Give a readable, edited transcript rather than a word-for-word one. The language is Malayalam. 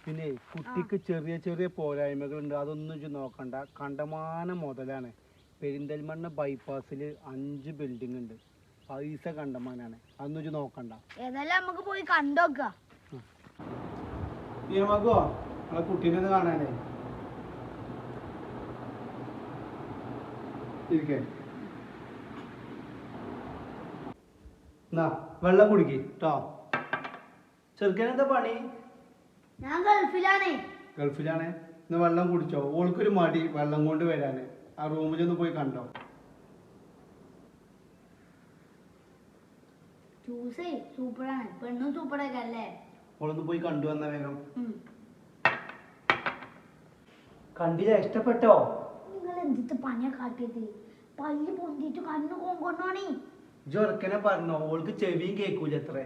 പിന്നെ കുട്ടിക്ക് ചെറിയ ചെറിയ പോരായ്മകളുണ്ട്, അതൊന്നും ഇജ്ജ് നോക്കണ്ട. കണ്ടമാനം മുതലാണ്. പെരിന്തൽമണ്ണ ബൈപ്പാസിൽ 5 ബിൽഡിംഗ് ഉണ്ട്, പൈസ കണ്ടമാനാണ്. അതൊന്നും ഇജ്ജ് നോക്കണ്ട. ഏതായാലും നമുക്ക് പോയി കണ്ടോക്കാം. നിയമക്കോ നമ്മളെ കുട്ടീനെ ഒന്ന് കാണാനേ. ഇരിക്കേ, എന്നാ വെള്ളം കുടിക്ക് ട്ടോ. ചെറുക്കനെന്താ പണി? ഞാൻ ഗൾഫിലാണ്. ഗൾഫിലാണ്. ഇന്ന് വെള്ളം കുടിച്ചോ? ഓൾക്കൊരു മടി വെള്ളം കൊണ്ട് വരാന്. ആ റൂമിലൊന്ന് പോയി കണ്ടോ. ജ്യൂസ് സൂപ്പറാണ്, പെണ്ണും സൂപ്പറൊക്കെ അല്ലേ? ഓളൊന്ന് പോയി കണ്ടു വന്ന വേഗം. കണ്ടില്ല, ഇഷ്ടപ്പെട്ടോ? നിങ്ങൾ എന്തിട്ട് പണിയാ കാട്ടിയത്? പല്ല് പൊന്തിട്ട് കണ്ണു കൊണ്ടോണേ. ജൊർക്കനെ പറഞ്ഞോ, ഓൾക്ക് ചെവിയും കേൾക്കൂല അത്രേ.